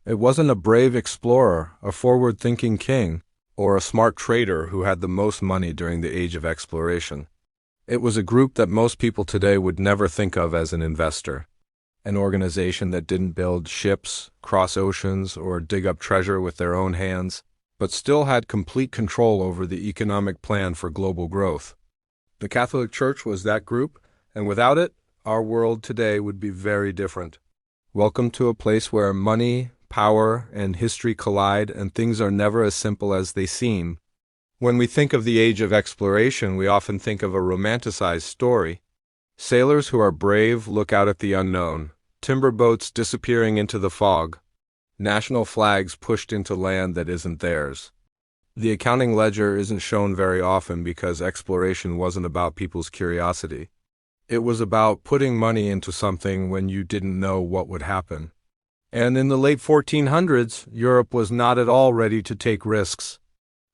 It wasn't a brave explorer, a forward-thinking king, or a smart trader who had the most money during the age of exploration. It was a group that most people today would never think of as an investor. An organization that didn't build ships, cross oceans, or dig up treasure with their own hands, but still had complete control over the economic plan for global growth. The Catholic Church was that group, and without it, our world today would be very different. Welcome to a place where money, power, and history collide, and things are never as simple as they seem. When we think of the age of exploration, we often think of a romanticized story. Sailors who are brave look out at the unknown, timber boats disappearing into the fog, national flags pushed into land that isn't theirs. The accounting ledger isn't shown very often because exploration wasn't about people's curiosity. It was about putting money into something when you didn't know what would happen. And in the late 1400s, Europe was not at all ready to take risks.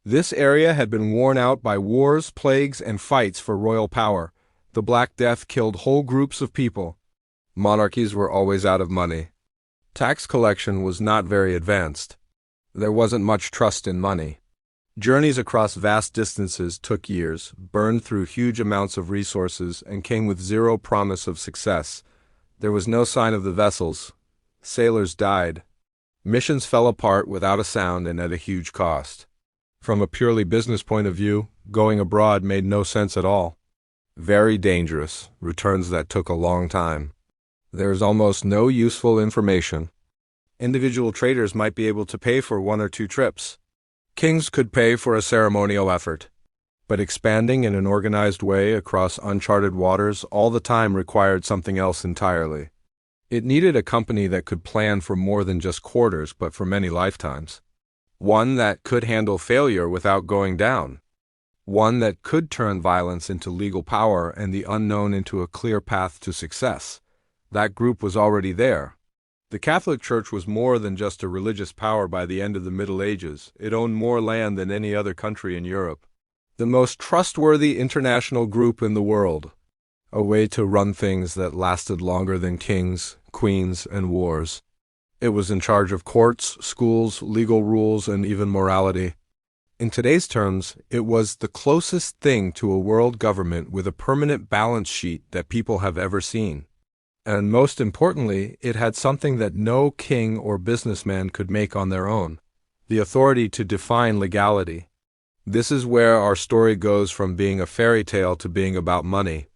This area had been worn out by wars, plagues, and fights for royal power. The Black Death killed whole groups of people. Monarchies were always out of money. Tax collection was not very advanced. There wasn't much trust in money. Journeys across vast distances took years, burned through huge amounts of resources, and came with zero promise of success. There was no sign of the vessels. Sailors died. Missions fell apart without a sound and at a huge cost. From a purely business point of view, going abroad made no sense at all. Very dangerous, returns that took a long time. There is almost no useful information. Individual traders might be able to pay for one or two trips. Kings could pay for a ceremonial effort. But expanding in an organized way across uncharted waters all the time required something else entirely. It needed a company that could plan for more than just quarters, but for many lifetimes. One that could handle failure without going down. One that could turn violence into legal power and the unknown into a clear path to success. That group was already there. The Catholic Church was more than just a religious power by the end of the Middle Ages. It owned more land than any other country in Europe. The most trustworthy international group in the world. A way to run things that lasted longer than kings, queens, and wars. It was in charge of courts, schools, legal rules, and even morality. In today's terms, it was the closest thing to a world government with a permanent balance sheet that people have ever seen. And most importantly, it had something that no king or businessman could make on their own: the authority to define legality. This is where our story goes from being a fairy tale to being about money.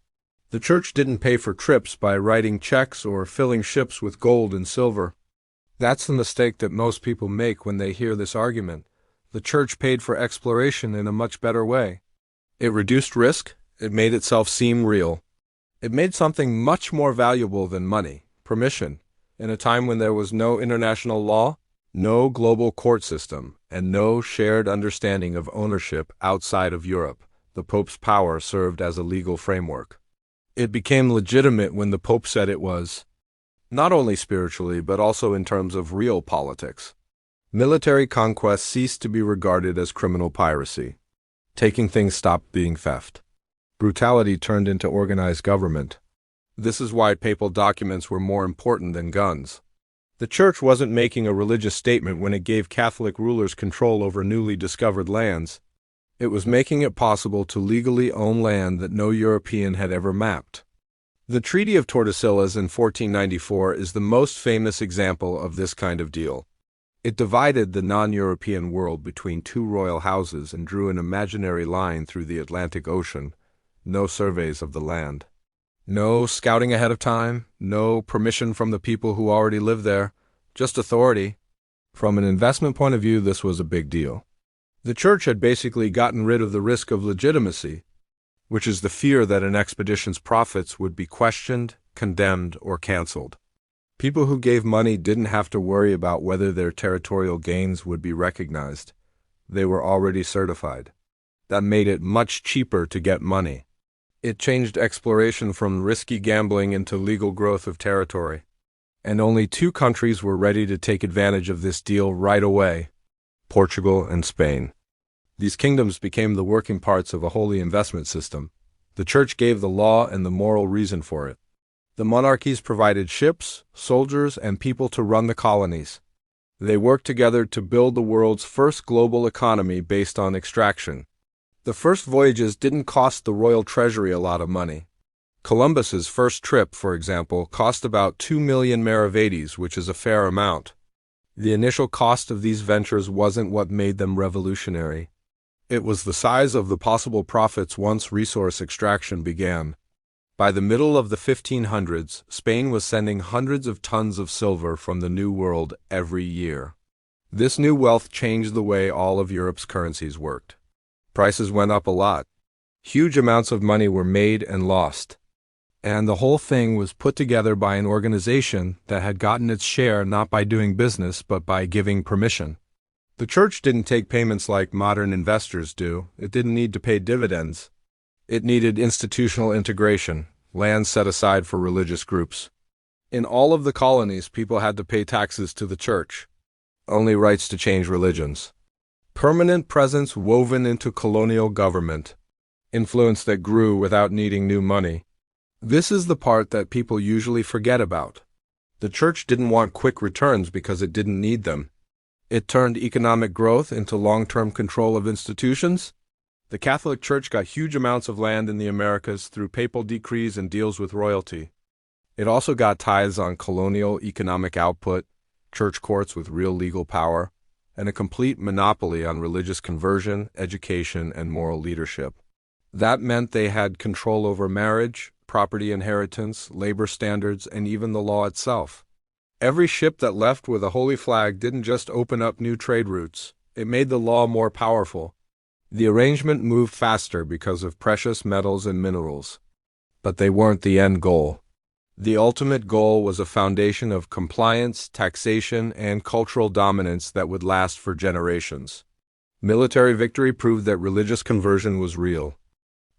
The church didn't pay for trips by writing checks or filling ships with gold and silver. That's the mistake that most people make when they hear this argument. The church paid for exploration in a much better way. It reduced risk. It made itself seem real. It made something much more valuable than money: permission. In a time when there was no international law, no global court system, and no shared understanding of ownership outside of Europe, the Pope's power served as a legal framework. It became legitimate when the Pope said it was, not only spiritually but also in terms of real politics. Military conquest ceased to be regarded as criminal piracy. Taking things stopped being theft. Brutality turned into organized government. This is why papal documents were more important than guns. The Church wasn't making a religious statement when it gave Catholic rulers control over newly discovered lands. It was making it possible to legally own land that no European had ever mapped. The Treaty of Tordesillas in 1494 is the most famous example of this kind of deal. It divided the non-European world between two royal houses and drew an imaginary line through the Atlantic Ocean. No surveys of the land. No scouting ahead of time, no permission from the people who already lived there, just authority. From an investment point of view, this was a big deal. The Church had basically gotten rid of the risk of legitimacy, which is the fear that an expedition's profits would be questioned, condemned, or canceled. People who gave money didn't have to worry about whether their territorial gains would be recognized. They were already certified. That made it much cheaper to get money. It changed exploration from risky gambling into legal growth of territory. And only two countries were ready to take advantage of this deal right away: Portugal and Spain. These kingdoms became the working parts of a holy investment system. The Church gave the law and the moral reason for it. The monarchies provided ships, soldiers, and people to run the colonies. They worked together to build the world's first global economy based on extraction. The first voyages didn't cost the royal treasury a lot of money. Columbus's first trip, for example, cost about 2 million maravedis, which is a fair amount. The initial cost of these ventures wasn't what made them revolutionary. It was the size of the possible profits once resource extraction began. By the middle of the 1500s, Spain was sending hundreds of tons of silver from the New World every year. This new wealth changed the way all of Europe's currencies worked. Prices went up a lot. Huge amounts of money were made and lost. And the whole thing was put together by an organization that had gotten its share not by doing business but by giving permission. The church didn't take payments like modern investors do. It didn't need to pay dividends. It needed institutional integration, land set aside for religious groups. In all of the colonies, people had to pay taxes to the church. Only rights to change religions. Permanent presence woven into colonial government. Influence that grew without needing new money. This is the part that people usually forget about. The church didn't want quick returns because it didn't need them. It turned economic growth into long-term control of institutions. The Catholic Church got huge amounts of land in the Americas through papal decrees and deals with royalty. It also got tithes on colonial economic output, church courts with real legal power, and a complete monopoly on religious conversion, education, and moral leadership. That meant they had control over marriage, property inheritance, labor standards, and even the law itself. Every ship that left with a holy flag didn't just open up new trade routes, it made the law more powerful. The arrangement moved faster because of precious metals and minerals. But they weren't the end goal. The ultimate goal was a foundation of compliance, taxation, and cultural dominance that would last for generations. Military victory proved that religious conversion was real.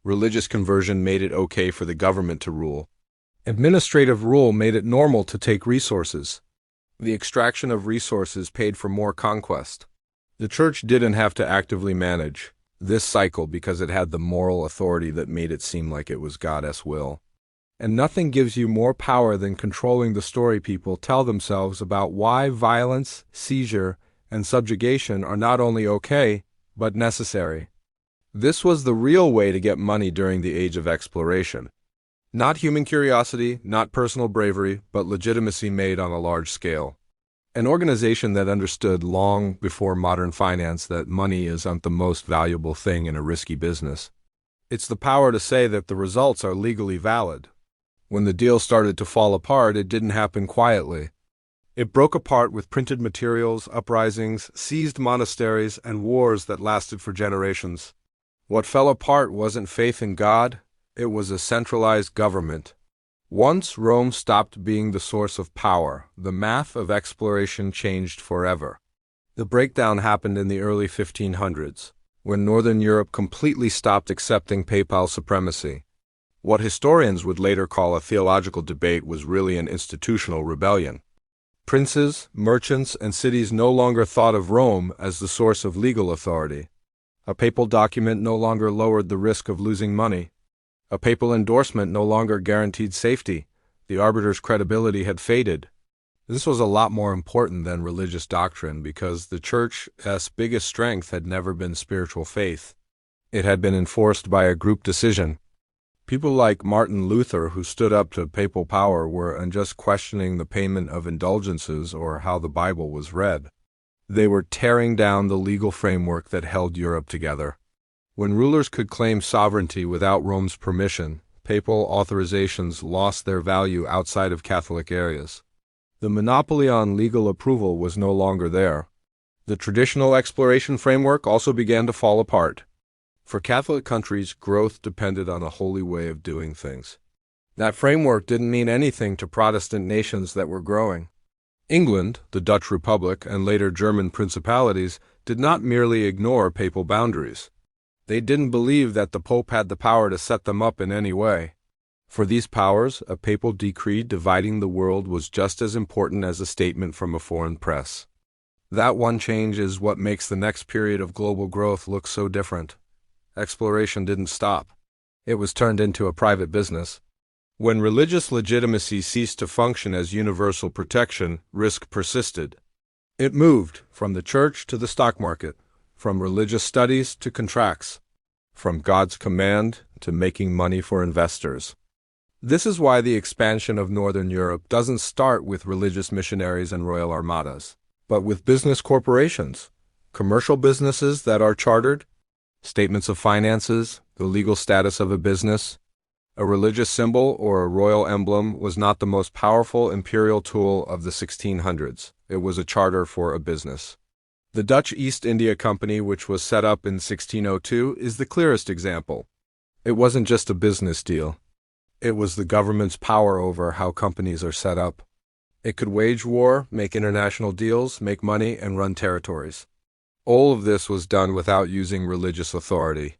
Religious conversion made it okay for the government to rule. Administrative rule made it normal to take resources. The extraction of resources paid for more conquest. The church didn't have to actively manage this cycle because it had the moral authority that made it seem like it was God's will. And nothing gives you more power than controlling the story people tell themselves about why violence, seizure, and subjugation are not only okay, but necessary. This was the real way to get money during the age of exploration. Not human curiosity, not personal bravery, but legitimacy made on a large scale. An organization that understood long before modern finance that money isn't the most valuable thing in a risky business. It's the power to say that the results are legally valid. When the deal started to fall apart, it didn't happen quietly. It broke apart with printed materials, uprisings, seized monasteries, and wars that lasted for generations. What fell apart wasn't faith in God, it was a centralized government. Once Rome stopped being the source of power, the math of exploration changed forever. The breakdown happened in the early 1500s, when Northern Europe completely stopped accepting papal supremacy. What historians would later call a theological debate was really an institutional rebellion. Princes, merchants, and cities no longer thought of Rome as the source of legal authority. A papal document no longer lowered the risk of losing money. A papal endorsement no longer guaranteed safety. The arbiter's credibility had faded. This was a lot more important than religious doctrine because the Church's biggest strength had never been spiritual faith. It had been enforced by a group decision. People like Martin Luther, who stood up to papal power, weren't just questioning the payment of indulgences or how the Bible was read. They were tearing down the legal framework that held Europe together. When rulers could claim sovereignty without Rome's permission, papal authorizations lost their value outside of Catholic areas. The monopoly on legal approval was no longer there. The traditional exploration framework also began to fall apart. For Catholic countries, growth depended on a holy way of doing things. That framework didn't mean anything to Protestant nations that were growing. England, the Dutch Republic, and later German principalities did not merely ignore papal boundaries. They didn't believe that the Pope had the power to set them up in any way. For these powers, a papal decree dividing the world was just as important as a statement from a foreign press. That one change is what makes the next period of global growth look so different. Exploration didn't stop. It was turned into a private business. When religious legitimacy ceased to function as universal protection, risk persisted. It moved from the church to the stock market, from religious studies to contracts, from God's command to making money for investors. This is why the expansion of Northern Europe doesn't start with religious missionaries and royal armadas, but with business corporations, commercial businesses that are chartered, statements of finances, the legal status of a business. A religious symbol or a royal emblem was not the most powerful imperial tool of the 1600s. It was a charter for a business. The Dutch East India Company, which was set up in 1602, is the clearest example. It wasn't just a business deal. It was the government's power over how companies are set up. It could wage war, make international deals, make money, and run territories. All of this was done without using religious authority.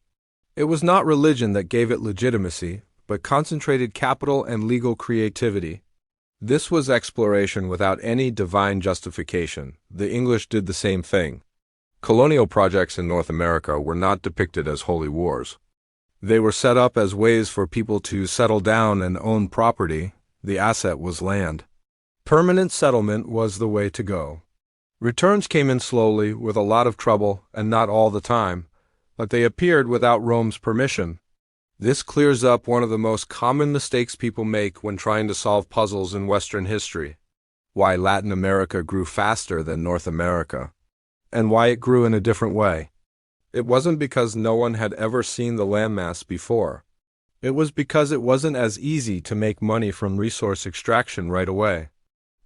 It was not religion that gave it legitimacy, but concentrated capital and legal creativity. This was exploration without any divine justification. The English did the same thing. Colonial projects in North America were not depicted as holy wars. They were set up as ways for people to settle down and own property. The asset was land. Permanent settlement was the way to go. Returns came in slowly, with a lot of trouble, and not all the time, but they appeared without Rome's permission. This clears up one of the most common mistakes people make when trying to solve puzzles in Western history: why Latin America grew faster than North America, and why it grew in a different way. It wasn't because no one had ever seen the landmass before. It was because it wasn't as easy to make money from resource extraction right away.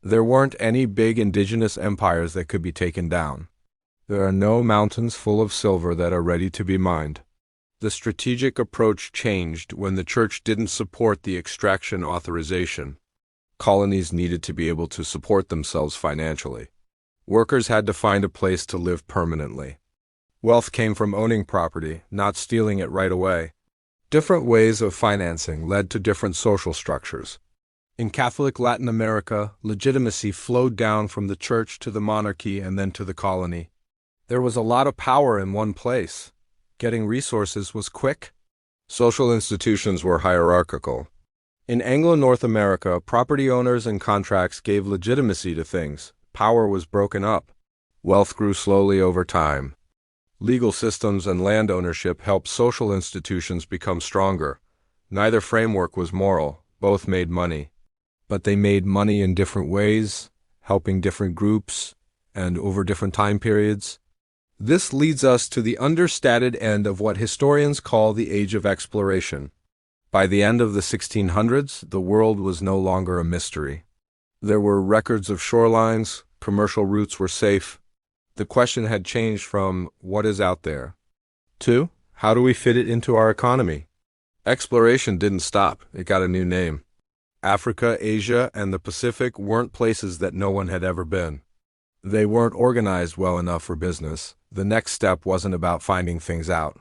There weren't any big indigenous empires that could be taken down. There are no mountains full of silver that are ready to be mined. The strategic approach changed when the church didn't support the extraction authorization. Colonies needed to be able to support themselves financially. Workers had to find a place to live permanently. Wealth came from owning property, not stealing it right away. Different ways of financing led to different social structures. In Catholic Latin America, legitimacy flowed down from the church to the monarchy and then to the colony. There was a lot of power in one place. Getting resources was quick. Social institutions were hierarchical. In Anglo-North America, property owners and contracts gave legitimacy to things. Power was broken up. Wealth grew slowly over time. Legal systems and land ownership helped social institutions become stronger. Neither framework was moral. Both made money. But they made money in different ways, helping different groups, and over different time periods. This leads us to the understated end of what historians call the Age of Exploration. By the end of the 1600s, the world was no longer a mystery. There were records of shorelines, commercial routes were safe. The question had changed from what is out there to how do we fit it into our economy? Exploration didn't stop, it got a new name. Africa, Asia, and the Pacific weren't places that no one had ever been. They weren't organized well enough for business. The next step wasn't about finding things out.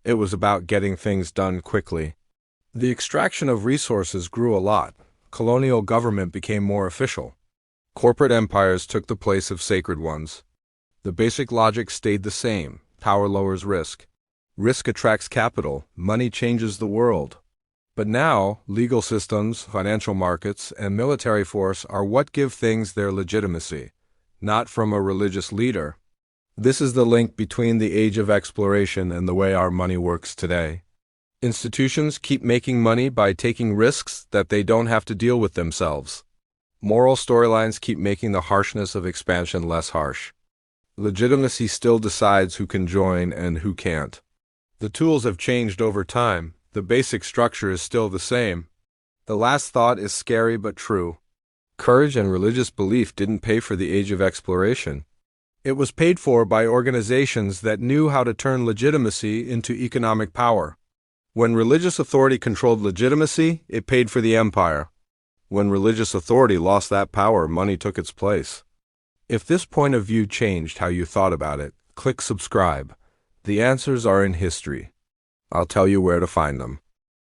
It was about getting things done quickly. The extraction of resources grew a lot. Colonial government became more official. Corporate empires took the place of sacred ones. The basic logic stayed the same. Power lowers risk. Risk attracts capital. Money changes the world. But now, legal systems, financial markets, and military force are what give things their legitimacy, not from a religious leader. This is the link between the Age of Exploration and the way our money works today. Institutions keep making money by taking risks that they don't have to deal with themselves. Moral storylines keep making the harshness of expansion less harsh. Legitimacy still decides who can join and who can't. The tools have changed over time. The basic structure is still the same. The last thought is scary but true. Courage and religious belief didn't pay for the Age of Exploration. It was paid for by organizations that knew how to turn legitimacy into economic power. When religious authority controlled legitimacy, it paid for the empire. When religious authority lost that power, money took its place. If this point of view changed how you thought about it, click subscribe. The answers are in history. I'll tell you where to find them.